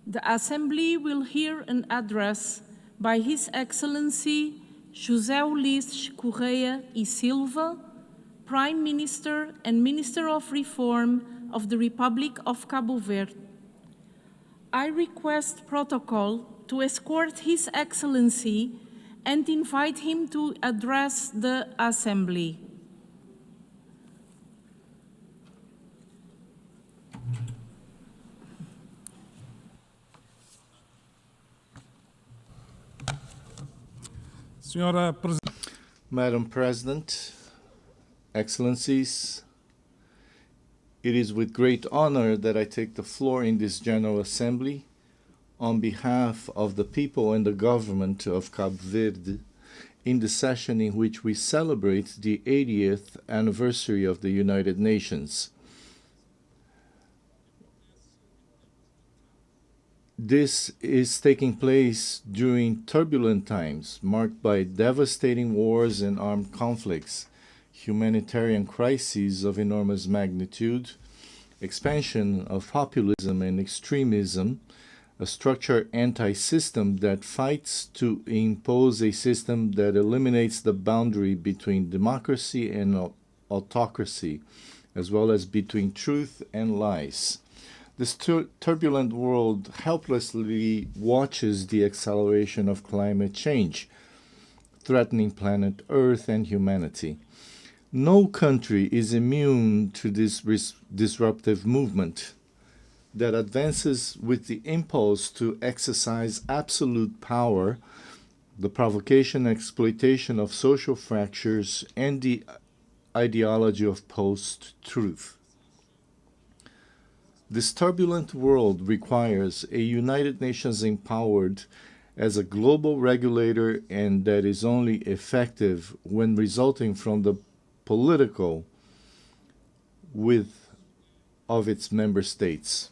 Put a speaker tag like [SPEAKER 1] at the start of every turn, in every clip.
[SPEAKER 1] The Assembly will hear an address by His Excellency José Ulisses Correia e Silva, Prime Minister and Minister of Reform of the Republic of Cabo Verde. I request protocol to escort His Excellency and invite him to address the Assembly.
[SPEAKER 2] Madam President, Excellencies, it is with great honor that I take the floor in this General Assembly on behalf of the people and the government of Cabo Verde in the session in which we celebrate the 80th anniversary of the United Nations. This is taking place during turbulent times marked by devastating wars and armed conflicts, humanitarian crises of enormous magnitude, expansion of populism and extremism, a structured anti-system that fights to impose a system that eliminates the boundary between democracy and autocracy, as well as between truth and lies. This turbulent world helplessly watches the acceleration of climate change, threatening planet Earth and humanity. No country is immune to this disruptive movement that advances with the impulse to exercise absolute power, the provocation and exploitation of social fractures, and the ideology of post-truth. This turbulent world requires a United Nations empowered as a global regulator, and that is only effective when resulting from the political will of its member states.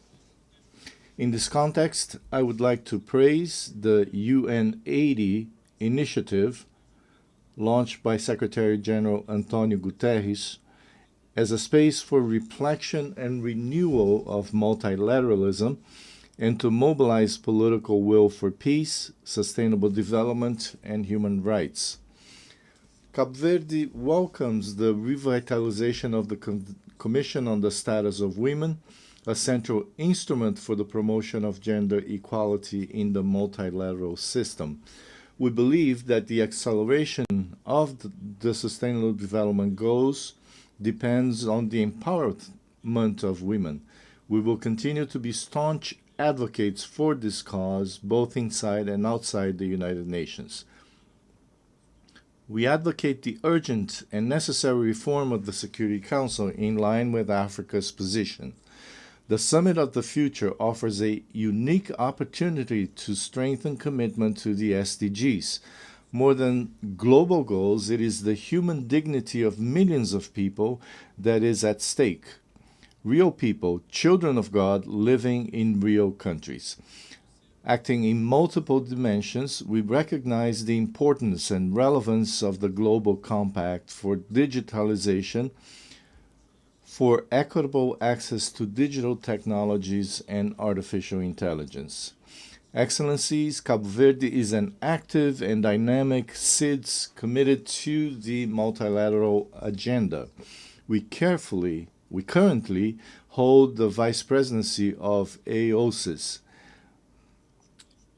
[SPEAKER 2] In this context, I would like to praise the UN80 initiative launched by Secretary General Antonio Guterres as a space for reflection and renewal of multilateralism and to mobilize political will for peace, sustainable development, and human rights. Cabo Verde welcomes the revitalization of the Commission on the Status of Women, a central instrument for the promotion of gender equality in the multilateral system. We believe that the acceleration of the Sustainable Development Goals depends on the empowerment of women. We will continue to be staunch advocates for this cause, both inside and outside the United Nations. We advocate the urgent and necessary reform of the Security Council in line with Africa's position. The Summit of the Future offers a unique opportunity to strengthen commitment to the SDGs. More than global goals, it is the human dignity of millions of people that is at stake. Real people, children of God, living in real countries. Acting in multiple dimensions, we recognize the importance and relevance of the Global Compact for digitalization, for equitable access to digital technologies and artificial intelligence. Excellencies, Cabo Verde is an active and dynamic CIDS committed to the multilateral agenda. We currently hold the vice presidency of AOSIS.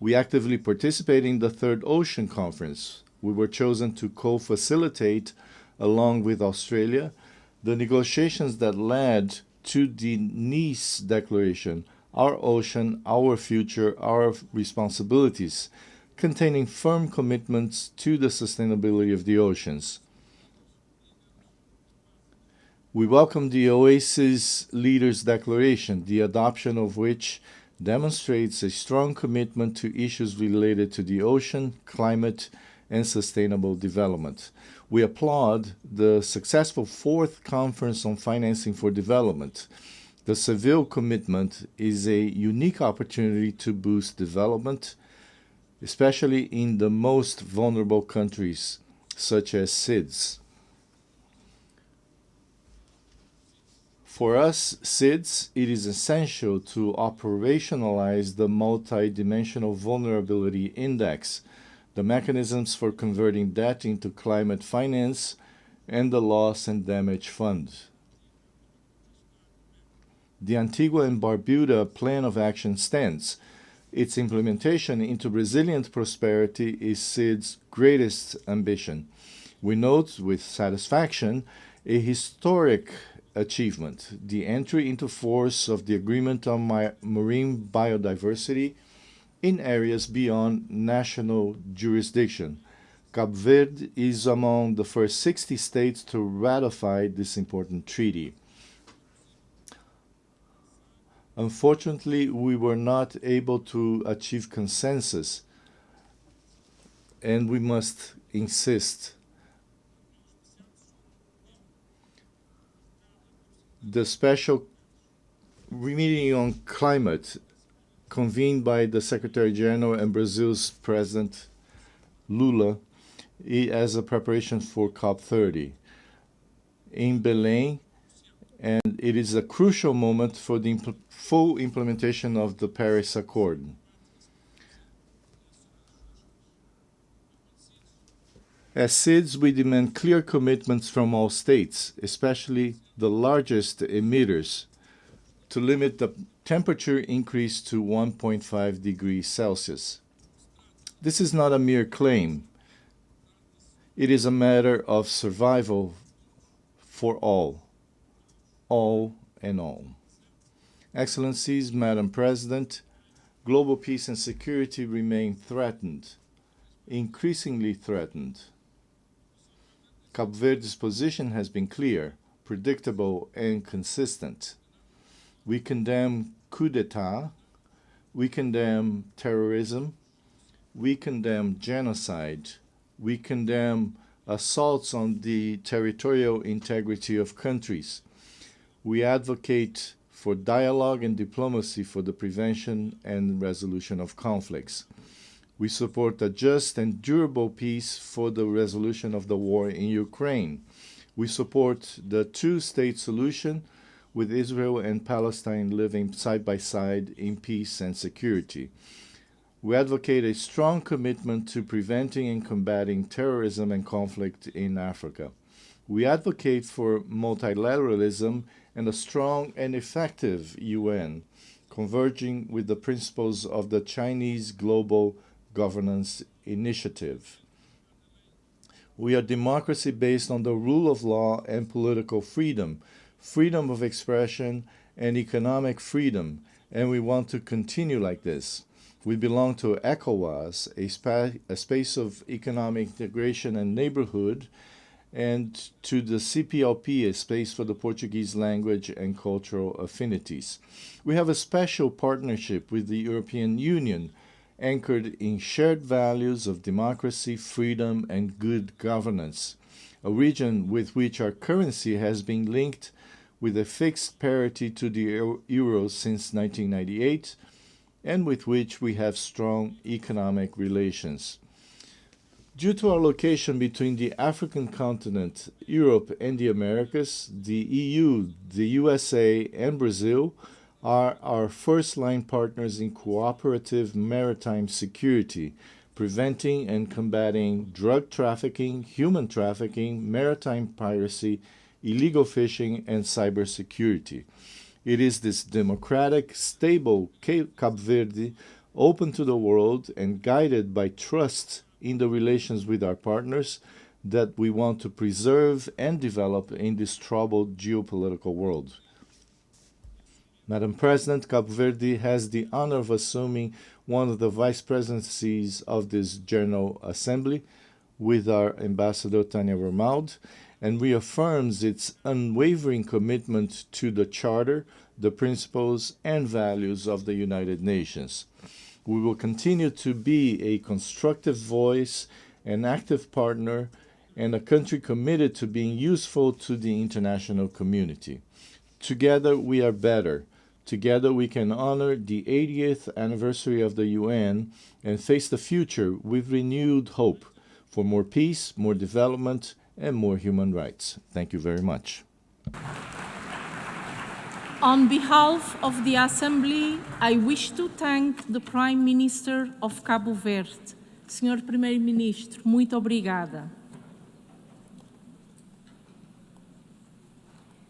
[SPEAKER 2] We actively participate in the Third Ocean Conference. We were chosen to co-facilitate, along with Australia, the negotiations that led to the Nice Declaration, Our Ocean, Our Future, Our Responsibilities, containing firm commitments to the sustainability of the oceans. We welcome the Oasis Leaders Declaration, the adoption of which demonstrates a strong commitment to issues related to the ocean, climate, and sustainable development. We applaud the successful fourth Conference on Financing for Development. The Seville commitment is a unique opportunity to boost development, especially in the most vulnerable countries, such as CIDS. For us, SIDS, it is essential to operationalize the Multidimensional Vulnerability Index, the mechanisms for converting debt into climate finance, and the Loss and Damage Fund. The Antigua and Barbuda Plan of Action stands. Its implementation into resilient prosperity is SIDS' greatest ambition. We note with satisfaction a historic achievement, the entry into force of the Agreement on Marine Biodiversity in areas beyond national jurisdiction. Cabo Verde is among the first 60 states to ratify this important treaty. Unfortunately, we were not able to achieve consensus, and we must insist. The special meeting on climate convened by the Secretary General and Brazil's President Lula as a preparation for COP30 in Belém, and it is a crucial moment for the full implementation of the Paris Accord. As SIDS, we demand clear commitments from all states, especially the largest emitters, to limit the temperature increase to 1.5 degrees Celsius. This is not a mere claim. It is a matter of survival for all and all. Excellencies, Madam President, global peace and security remain threatened, increasingly threatened. Cabo Verde's position has been clear, predictable, and consistent. We condemn coup d'etat, we condemn terrorism, we condemn genocide, we condemn assaults on the territorial integrity of countries. We advocate for dialogue and diplomacy for the prevention and resolution of conflicts. We support a just and durable peace for the resolution of the war in Ukraine. We support the two-state solution with Israel and Palestine living side by side in peace and security. We advocate a strong commitment to preventing and combating terrorism and conflict in Africa. We advocate for multilateralism and a strong and effective UN, converging with the principles of the Chinese Global Governance Initiative. We are democracy based on the rule of law and political freedom, freedom of expression and economic freedom, and we want to continue like this. We belong to ECOWAS, a space of economic integration and neighborhood, and to the CPLP, a space for the Portuguese language and cultural affinities. We have a special partnership with the European Union, anchored in shared values of democracy, freedom, and good governance, a region with which our currency has been linked with a fixed parity to the euro since 1998, and with which we have strong economic relations. Due to our location between the African continent, Europe, and the Americas, the EU, the USA, and Brazil are our first-line partners in cooperative maritime security, preventing and combating drug trafficking, human trafficking, maritime piracy, illegal fishing, and cybersecurity. It is this democratic, stable Cabo Verde, open to the world and guided by trust in the relations with our partners, that we want to preserve and develop in this troubled geopolitical world. Madam President, Cabo Verde has the honor of assuming one of the vice presidencies of this General Assembly with our Ambassador Tânia Romaldo, and reaffirms its unwavering commitment to the Charter, the principles and values of the United Nations. We will continue to be a constructive voice, an active partner, and a country committed to being useful to the international community. Together we are better. Together we can honor the 80th anniversary of the UN and face the future with renewed hope for more peace, more development, and more human rights. Thank you very much.
[SPEAKER 1] On behalf of the Assembly, I wish to thank the Prime Minister of Cabo Verde. Senhor Primeiro-Ministro, muito obrigada.